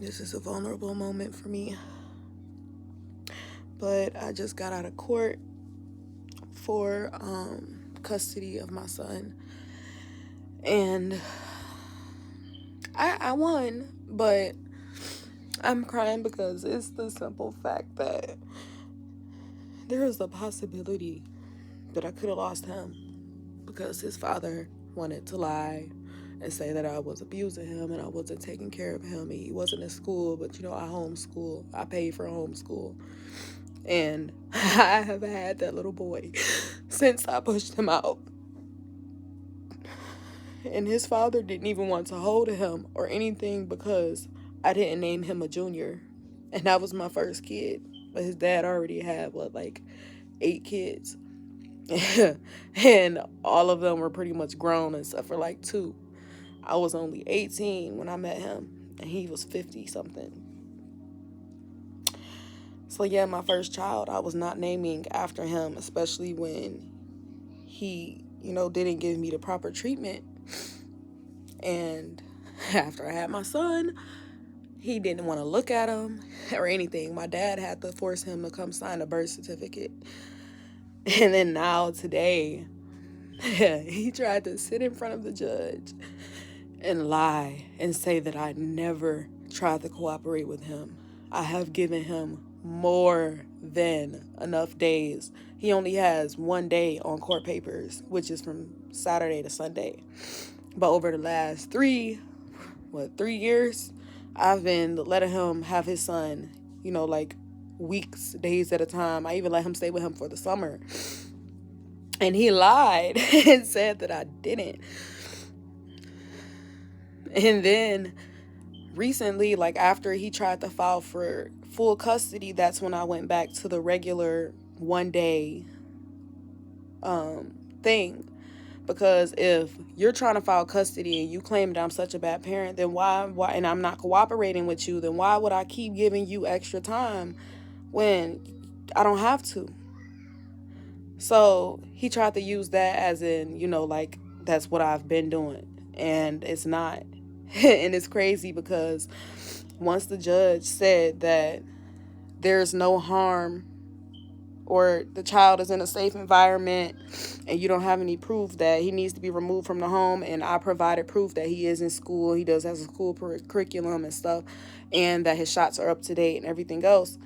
This is a vulnerable moment for me, but I just got out of court for custody of my son, and I won, but I'm crying because it's the simple fact that there is a possibility that I could have lost him because his father wanted to lie and say that I was abusing him and I wasn't taking care of him. He wasn't in school, but I homeschool. I paid for homeschool. And I have had that little boy since I pushed him out. And his father didn't even want to hold him or anything because I didn't name him a junior. And that was my first kid. But his dad already had, like 8 kids. And all of them were pretty much grown except for like 2. I was only 18 when I met him, and he was 50 something. So yeah, my first child, I was not naming after him, especially when he, didn't give me the proper treatment. And after I had my son, he didn't want to look at him or anything. My dad had to force him to come sign a birth certificate. And then now today, he tried to sit in front of the judge and lie and say that I never tried to cooperate with him. I have given him more than enough days. He only has 1 day on court papers, which is from Saturday to Sunday. But over the last 3 years, I've been letting him have his son, like weeks, days at a time. I even let him stay with him for the summer. And he lied and said that I didn't. And then recently, like after he tried to file for full custody, that's when I went back to the regular 1 day thing. Because if you're trying to file custody and you claim that I'm such a bad parent, then why, and I'm not cooperating with you, then why would I keep giving you extra time when I don't have to? So he tried to use that as in, like that's what I've been doing. And it's not. And it's crazy because once the judge said that there's no harm or the child is in a safe environment and you don't have any proof that he needs to be removed from the home, and I provided proof that he is in school, he does have a school curriculum and stuff, and that his shots are up to date and everything else,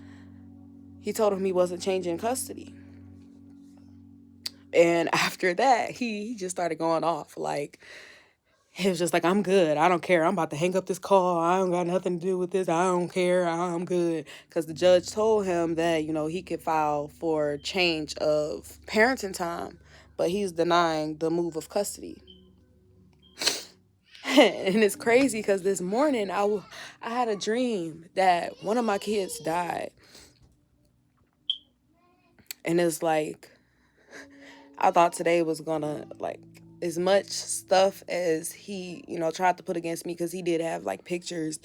he told him he wasn't changing custody. And after that, he just started going off. Like, he was just like, I'm good. I don't care. I'm about to hang up this call. I don't got nothing to do with this. I don't care. I'm good. Because the judge told him that, he could file for change of parenting time, but he's denying the move of custody. And it's crazy because this morning I had a dream that one of my kids died. And it's like, I thought today was gonna, like, as much stuff as he, tried to put against me, because he did have, like, pictures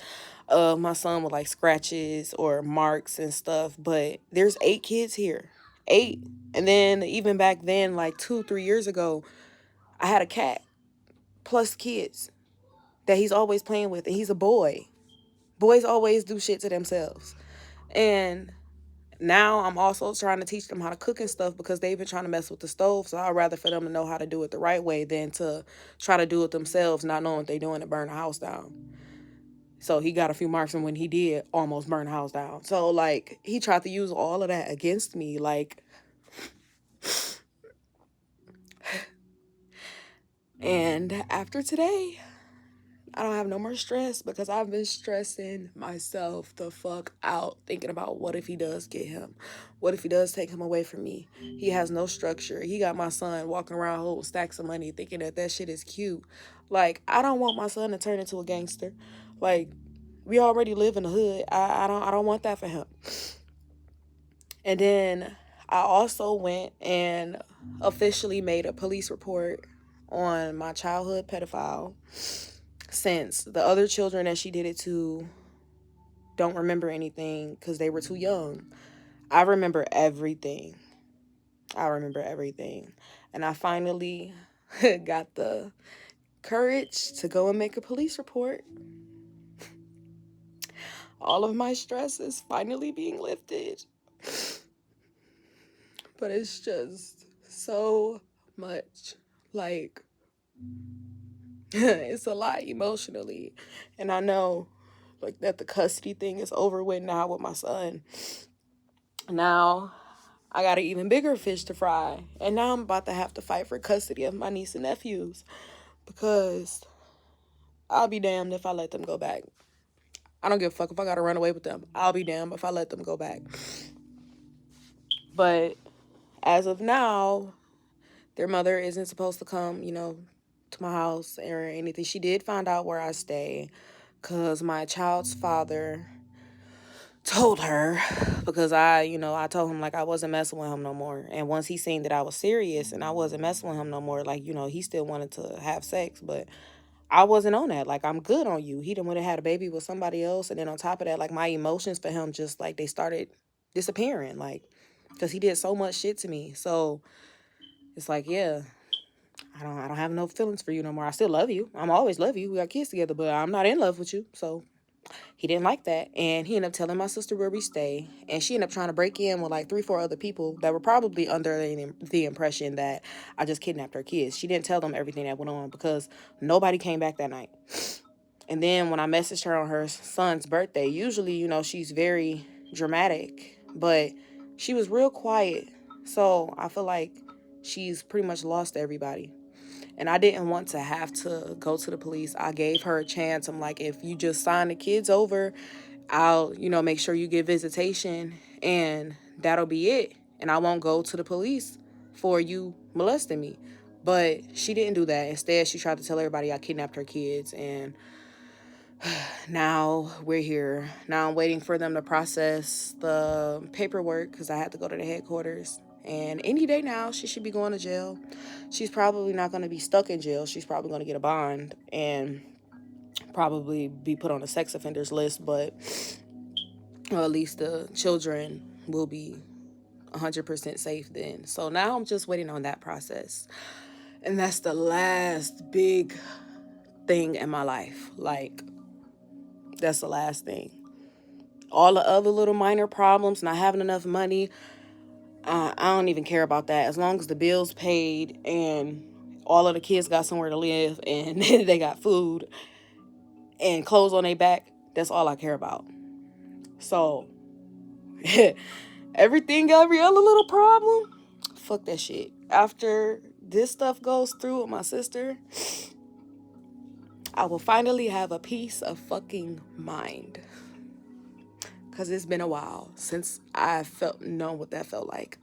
of my son with, like, scratches or marks and stuff. But there's 8 kids here. 8. And then even back then, like 2-3 years ago, I had a cat plus kids that he's always playing with. And he's a boy. Boys always do shit to themselves. And now I'm also trying to teach them how to cook and stuff because they've been trying to mess with the stove. So I'd rather for them to know how to do it the right way than to try to do it themselves, not knowing what they're doing, to burn the house down. So he got a few marks from when he did almost burn the house down. So, like, he tried to use all of that against me. Like, and after today, I don't have no more stress because I've been stressing myself the fuck out, thinking about what if he does get him? What if he does take him away from me? He has no structure. He got my son walking around holding stacks of money thinking that shit is cute. Like, I don't want my son to turn into a gangster. Like, we already live in the hood. I don't want that for him. And then I also went and officially made a police report on my childhood pedophile, since the other children that she did it to don't remember anything because they were too young. I remember everything. And I finally got the courage to go and make a police report. all of my stress is finally being lifted. But it's just so much. Like, it's a lot emotionally. And I know, like, that the custody thing is over with now with my son. Now, I got an even bigger fish to fry. And now I'm about to have to fight for custody of my niece and nephews. Because I'll be damned if I let them go back. I don't give a fuck if I gotta run away with them. I'll be damned if I let them go back. But as of now, their mother isn't supposed to come, to my house or anything. She did find out where I stay because my child's father told her, because I told him like I wasn't messing with him no more. And once he seen that I was serious and I wasn't messing with him no more, like, he still wanted to have sex, but I wasn't on that. Like, I'm good on you. He done went and had a baby with somebody else. And then on top of that, like, my emotions for him just, like, they started disappearing. Like, because he did so much shit to me. So it's like, yeah, I don't have no feelings for you no more. I still love you. I'm always love you. We got kids together, but I'm not in love with you. So he didn't like that. And he ended up telling my sister where we stay. And she ended up trying to break in with like 3-4 other people that were probably under the impression that I just kidnapped her kids. She didn't tell them everything that went on because nobody came back that night. And then when I messaged her on her son's birthday, usually, she's very dramatic, but she was real quiet. So I feel like she's pretty much lost everybody. And I didn't want to have to go to the police. I gave her a chance. I'm like, if you just sign the kids over, I'll, make sure you get visitation and that'll be it. And I won't go to the police for you molesting me. But she didn't do that. Instead, she tried to tell everybody I kidnapped her kids. And now we're here. Now I'm waiting for them to process the paperwork because I had to go to the headquarters. And any day now, she should be going to jail. She's probably not going to be stuck in jail. She's probably going to get a bond and probably be put on a sex offenders list. But at least the children will be 100% safe then. So now I'm just waiting on that process. And that's the last big thing in my life. Like, that's the last thing. All the other little minor problems, not having enough money, I don't even care about that. As long as the bills paid and all of the kids got somewhere to live and they got food and clothes on their back, that's all I care about. So, every other little problem, fuck that shit. After this stuff goes through with my sister, I will finally have a peace of fucking mind. Because it's been a while since I known what that felt like.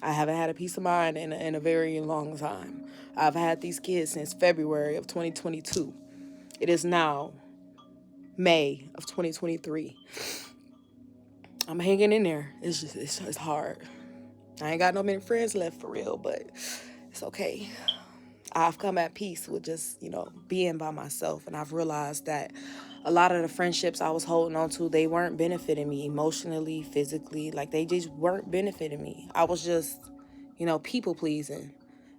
I haven't had a peace of mind in a very long time. I've had these kids since February of 2022. It is now May of 2023. I'm hanging in there. It's hard. I ain't got no many friends left for real, but it's okay. I've come at peace with just, being by myself. And I've realized that a lot of the friendships I was holding on to, they weren't benefiting me emotionally, physically. Like, they just weren't benefiting me. I was just, people pleasing.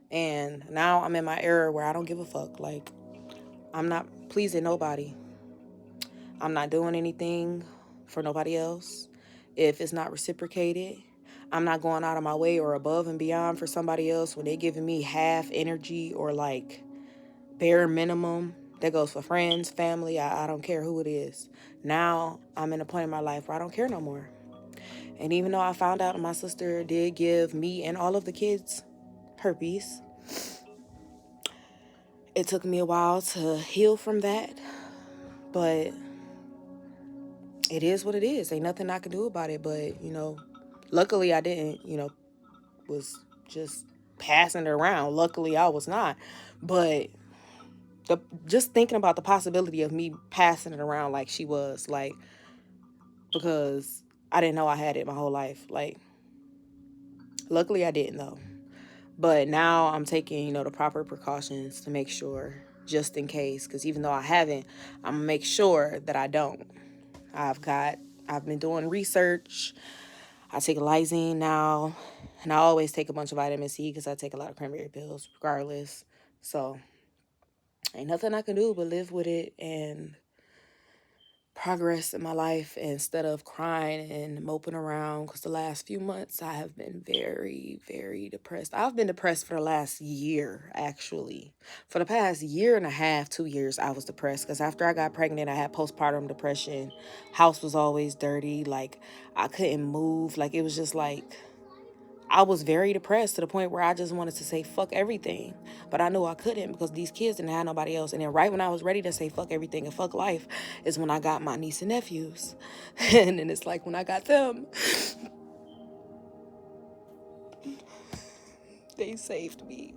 And now I'm in my era where I don't give a fuck. Like, I'm not pleasing nobody. I'm not doing anything for nobody else. If it's not reciprocated, I'm not going out of my way or above and beyond for somebody else when they giving me half energy or like bare minimum. That goes for friends, family, I don't care who it is. Now I'm in a point in my life where I don't care no more. And even though I found out my sister did give me and all of the kids herpes, it took me a while to heal from that. But it is what it is. Ain't nothing I can do about it. But, luckily I didn't, was just passing it around. Luckily I was not. But just thinking about the possibility of me passing it around like she was, like, because I didn't know I had it my whole life. Like, luckily I didn't though. But now I'm taking, the proper precautions to make sure, just in case. Because even though I haven't, I'm going to make sure that I don't. I've been doing research. I take lysine now. And I always take a bunch of vitamin C because I take a lot of cranberry pills regardless. So, ain't nothing I can do but live with it and progress in my life instead of crying and moping around, because the last few months I have been very, very depressed. I've been depressed for the last year, actually. For the past year and a half, 2 years, I was depressed because after I got pregnant, I had postpartum depression. House was always dirty. Like, I couldn't move. Like, it was just like, I was very depressed to the point where I just wanted to say fuck everything. But I knew I couldn't because these kids didn't have nobody else. And then right when I was ready to say fuck everything and fuck life is when I got my niece and nephews. And then it's like when I got them, they saved me.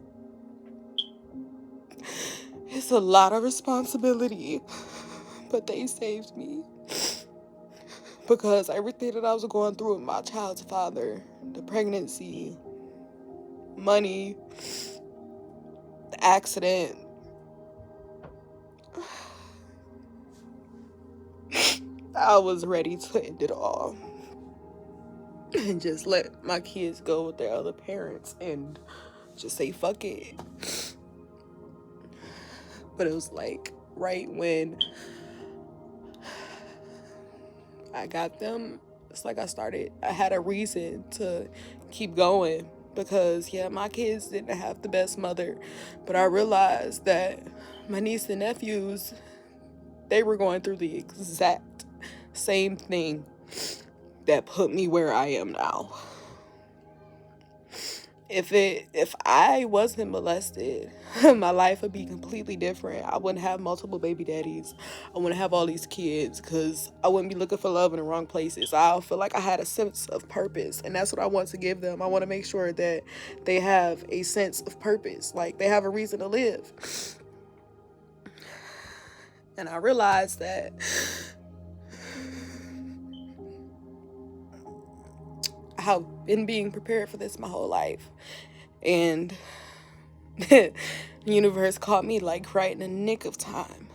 It's a lot of responsibility, but they saved me. Because everything that I was going through with my child's father, the pregnancy, money, the accident, I was ready to end it all and just let my kids go with their other parents and just say fuck it. But it was like right when I got them, it's like I had a reason to keep going because, yeah, my kids didn't have the best mother, but I realized that my niece and nephews, they were going through the exact same thing that put me where I am now. If I wasn't molested, my life would be completely different. I wouldn't have multiple baby daddies. I wouldn't have all these kids because I wouldn't be looking for love in the wrong places. I feel like I had a sense of purpose, and that's what I want to give them. I want to make sure that they have a sense of purpose, like they have a reason to live. And I realized that I've been being prepared for this my whole life. And the universe caught me like right in the nick of time.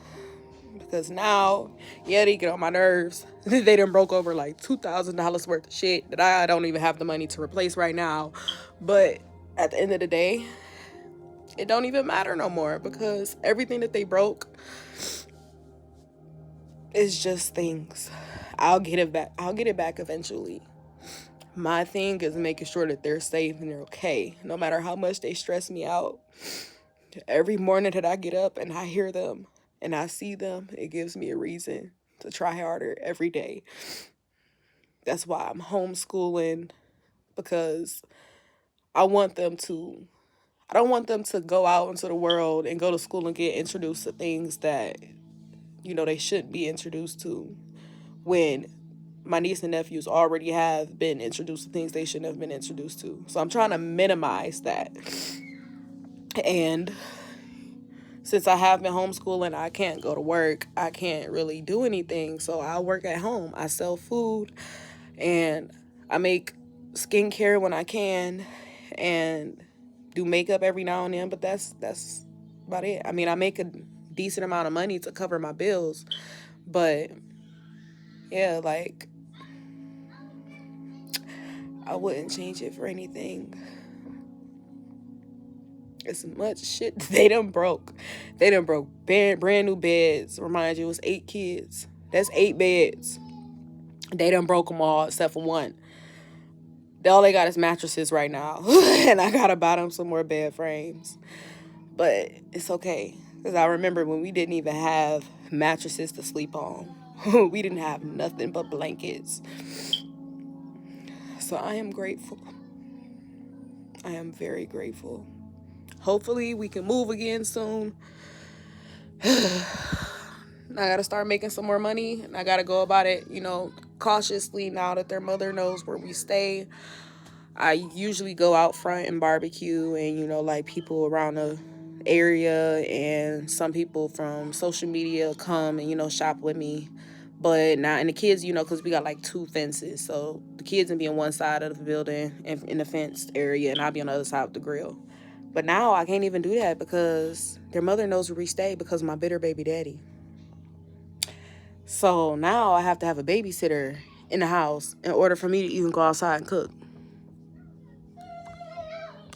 Because now, yeah, they get on my nerves. They done broke over like $2,000 worth of shit that I don't even have the money to replace right now. But at the end of the day, it don't even matter no more because everything that they broke is just things. I'll get it back. I'll get it back eventually. My thing is making sure that they're safe and they're okay, no matter how much they stress me out. Every morning that I get up and I hear them and I see them, it gives me a reason to try harder every day. That's why I'm homeschooling, because I don't want them to go out into the world and go to school and get introduced to things that, they shouldn't be introduced to, when my niece and nephews already have been introduced to things they shouldn't have been introduced to. So I'm trying to minimize that. And since I have been homeschooling, I can't go to work. I can't really do anything. So I work at home. I sell food and I make skincare when I can and do makeup every now and then. But that's about it. I mean, I make a decent amount of money to cover my bills. But yeah, like, I wouldn't change it for anything. It's much shit they done broke. They done broke brand new beds. Remind you, it was 8 kids. That's 8 beds. They done broke them all except for one. All they got is mattresses right now. And I gotta buy them some more bed frames. But it's okay. Because I remember when we didn't even have mattresses to sleep on. We didn't have nothing but blankets. So I am grateful. I am very grateful. Hopefully we can move again soon. I gotta start making some more money, and I gotta go about it, cautiously now that their mother knows where we stay. I usually go out front and barbecue, and, like, people around the area and some people from social media come and, shop with me. But now, and the kids, because we got like 2 fences, so the kids can be on one side of the building in the fenced area, and I'll be on the other side of the grill. But now I can't even do that because their mother knows where we stay because of my bitter baby daddy. So now I have to have a babysitter in the house in order for me to even go outside and cook.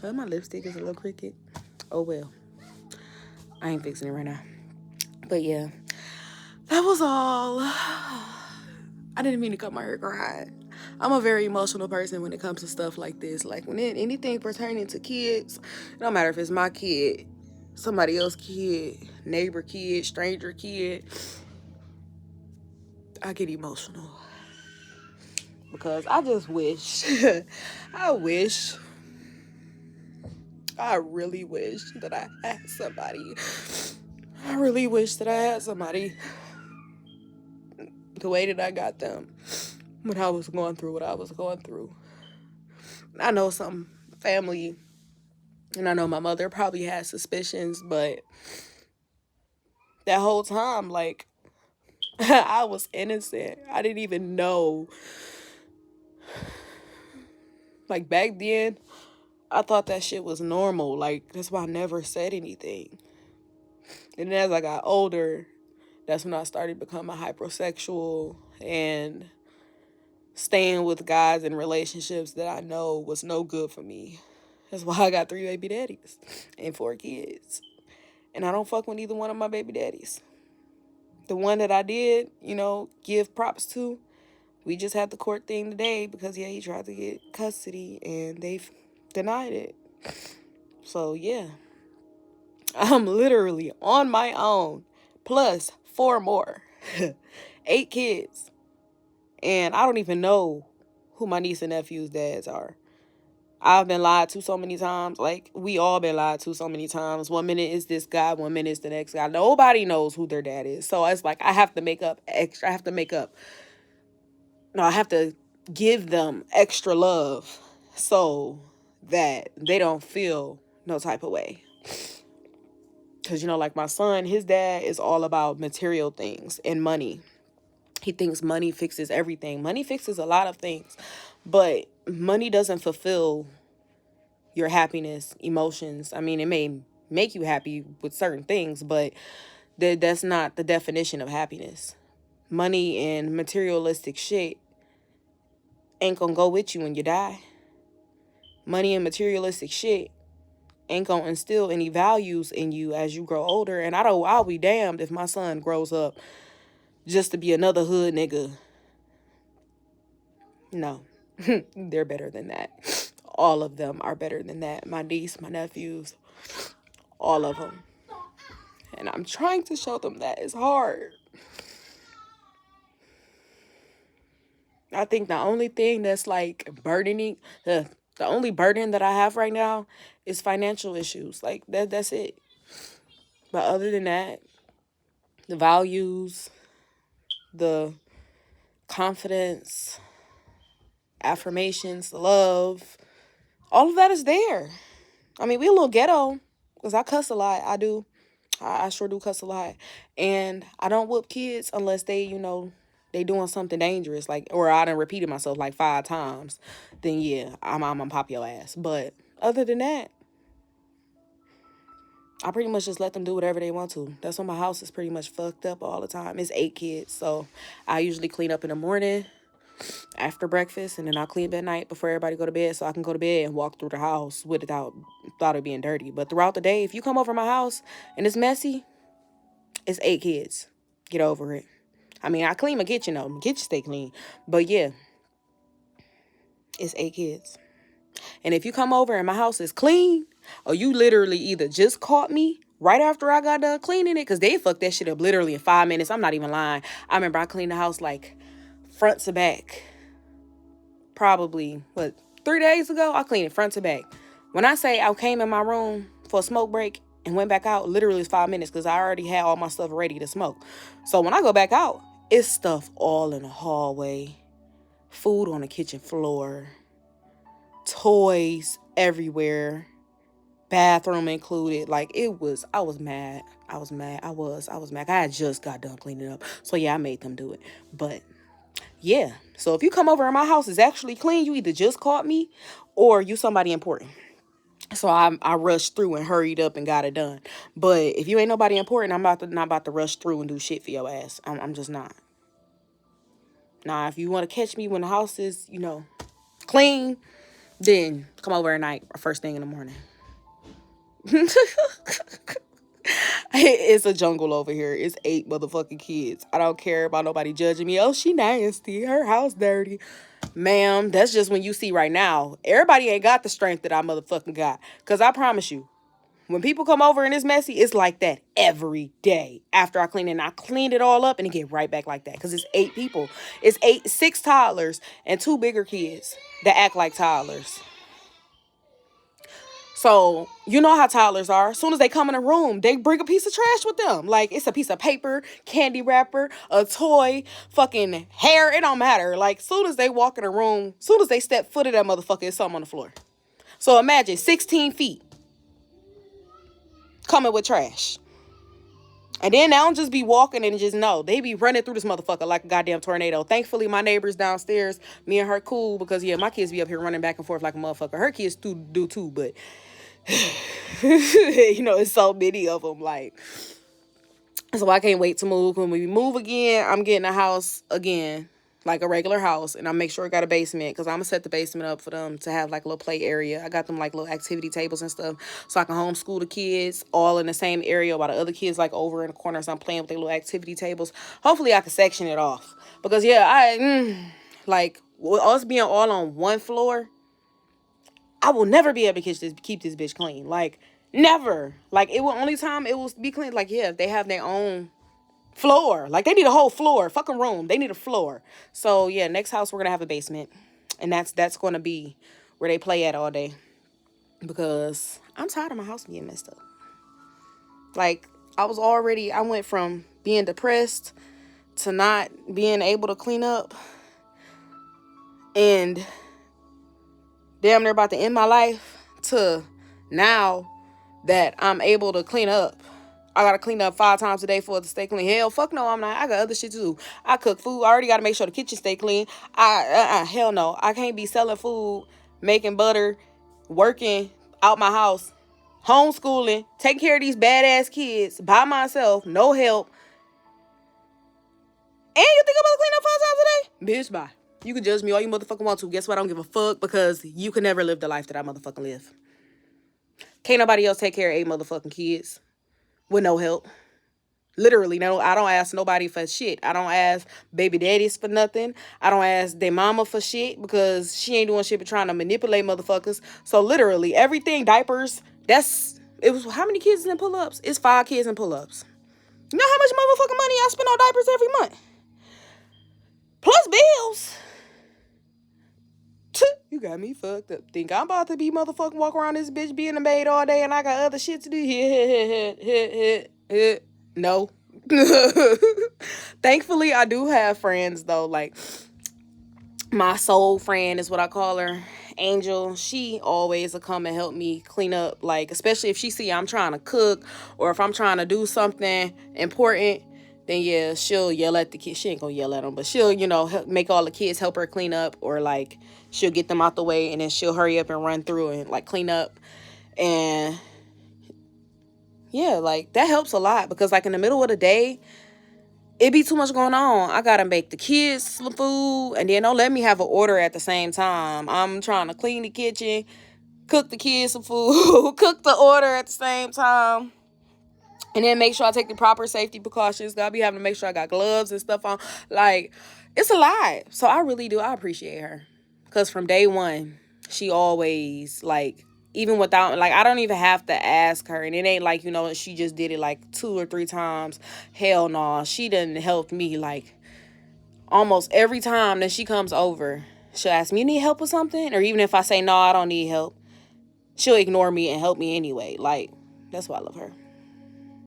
Oh, my lipstick is a little crooked. Oh well. I ain't fixing it right now. But yeah, that was all. I didn't mean to cut my hair crying. I'm a very emotional person when it comes to stuff like this. Like when anything pertaining to kids, no matter if it's my kid, somebody else's kid, neighbor kid, stranger kid, I get emotional. Because I just wish, I really wish that I had somebody. I really wish that I had somebody the way that I got them when I was going through what I was going through. I know some family, and I know my mother probably had suspicions, but that whole time, like, I was innocent. I didn't even know. Like, back then, I thought that shit was normal. Like, that's why I never said anything. And then as I got older, that's when I started becoming hypersexual and staying with guys in relationships that I know was no good for me. That's why I got 3 baby daddies and 4 kids. And I don't fuck with either one of my baby daddies. The one that I did, give props to, we just had the court thing today because, yeah, he tried to get custody and they've denied it. So, yeah, I'm literally on my own, plus 4 more, 8 kids. And I don't even know who my niece and nephew's dads are. I've been lied to so many times. Like, we all been lied to so many times. 1 minute is this guy, 1 minute is the next guy. Nobody knows who their dad is. So it's like I have to make up extra. I have to give them extra love so that they don't feel no type of way. Because, like my son, his dad is all about material things and money. He thinks money fixes everything. Money fixes a lot of things. But money doesn't fulfill your happiness, emotions. I mean, it may make you happy with certain things, but that's not the definition of happiness. Money and materialistic shit ain't gonna go with you when you die. Money and materialistic shit ain't gonna instill any values in you as you grow older. And I'll be damned if my son grows up just to be another hood nigga. No, they're better than that. All of them are better than that. My niece, my nephews, all of them. And I'm trying to show them that it's hard. I think the only thing that's like burdening, the only burden that I have right now is financial issues. Like that's it. But other than that, the values, the confidence, affirmations, the love, all of that is there. I mean, we a little ghetto because I cuss a lot. I do. I sure do cuss a lot. And I don't whoop kids unless they, they doing something dangerous, like, or I done repeated myself like 5 times. Then yeah, I'm gonna pop your ass. But other than that, I pretty much just let them do whatever they want to. That's why my house is pretty much fucked up all the time. It's 8 kids, so I usually clean up in the morning after breakfast, and then I'll clean up at night before everybody go to bed so I can go to bed and walk through the house without thought of being dirty. But throughout the day, if you come over my house and it's messy, it's 8 kids. Get over it. I mean, I clean my kitchen though. My kitchen stay clean. But yeah, it's 8 kids. And if you come over and my house is clean, or you literally either just caught me right after I got done cleaning it, because they fucked that shit up literally in 5 minutes. I'm not even lying. I remember I cleaned the house like front to back. Probably, 3 days ago? I cleaned it front to back. When I say I came in my room for a smoke break and went back out, literally it's 5 minutes because I already had all my stuff ready to smoke. So when I go back out, it's stuff all in the hallway, food on the kitchen floor, toys everywhere, bathroom included. Like, I was mad. I was mad. I was mad. I had just got done cleaning up. So yeah, I made them do it. But yeah, so if you come over and my house is actually clean, you either just caught me or you somebody important. So I rushed through and hurried up and got it done. But if you ain't nobody important, I'm not about to rush through and do shit for your ass. I'm just not. Nah, if you want to catch me when the house is, clean, then come over at night or first thing in the morning. It's a jungle over here. It's 8 motherfucking kids. I don't care about nobody judging me. Oh, she nasty. Her house dirty. Ma'am, that's just when you see right now. Everybody ain't got the strength that I motherfucking got. Because I promise you, when people come over and it's messy, it's like that every day. After I clean it, and I clean it all up and it get right back like that. Because it's 8 people. It's 6 toddlers and 2 bigger kids that act like toddlers. So, you know how toddlers are. As soon as they come in a room, they bring a piece of trash with them. Like, it's a piece of paper, candy wrapper, a toy, fucking hair. It don't matter. Like, as soon as they walk in a room, as soon as they step foot of that motherfucker, it's something on the floor. So, imagine 16 feet coming with trash. And then they don't just be walking and just no. They be running through this motherfucker like a goddamn tornado. Thankfully, my neighbor's downstairs. Me and her cool because, yeah, my kids be up here running back and forth like a motherfucker. Her kids do too, but... you know, it's so many of them, like, so I can't wait to move. When we move again, I'm getting a house again, like a regular house, and I make sure it got a basement, because I'm gonna set the basement up for them to have like a little play area. I got them like little activity tables and stuff, so I can homeschool the kids all in the same area while the other kids like over in the corner, so I'm playing with their little activity tables. Hopefully I can section it off, because yeah, like with us being all on one floor, I will never be able to keep this bitch clean. Like, never. Like, it will only time it will be clean. Like, yeah, if they have their own floor. Like, they need a whole floor. Fucking room. They need a floor. So, yeah, next house, we're going to have a basement. And that's going to be where they play at all day. Because I'm tired of my house being messed up. Like, I went from being depressed to not being able to clean up. And... damn near about to end my life to now that I'm able to clean up. I gotta clean up 5 times a day for it to stay clean. Hell, fuck no, I'm not. I got other shit to do. I cook food. I already gotta make sure the kitchen stay clean. Hell no. I can't be selling food, making butter, working out my house, homeschooling, taking care of these badass kids by myself, no help. And you think I'm about to clean up 5 times a day? Bitch, bye. You can judge me all you motherfucking want to. Guess what? I don't give a fuck, because you can never live the life that I motherfucking live. Can't nobody else take care of 8 motherfucking kids with no help. Literally, no. I don't ask nobody for shit. I don't ask baby daddies for nothing. I don't ask their mama for shit, because she ain't doing shit but trying to manipulate motherfuckers. So literally, everything, diapers, how many kids in pull-ups? It's 5 kids in pull-ups. You know how much motherfucking money I spend on diapers every month? Plus bills. You got me fucked up. Think I'm about to be motherfucking walk around this bitch being a maid all day and I got other shit to do? No. Thankfully, I do have friends, though. Like, my soul friend is what I call her, Angel. She always will come and help me clean up. Like, especially if she see I'm trying to cook or if I'm trying to do something important, then yeah, she'll yell at the kids. She ain't gonna yell at them, but she'll, make all the kids help her clean up, or like she'll get them out the way and then she'll hurry up and run through and like clean up. And yeah, like that helps a lot, because like in the middle of the day, it be too much going on. I gotta make the kids some food, and then don't let me have an order at the same time. I'm trying to clean the kitchen, cook the kids some food, cook the order at the same time. And then make sure I take the proper safety precautions. Gotta be having to make sure I got gloves and stuff on. Like, it's a lot. So I really do. I appreciate her. Because from day one, she always, like, even without, like, I don't even have to ask her. And it ain't like, she just did it like 2 or 3 times. Hell no. She done helped me, like, almost every time that she comes over. She'll ask me, you need help with something? Or even if I say, no, I don't need help, she'll ignore me and help me anyway. Like, that's why I love her.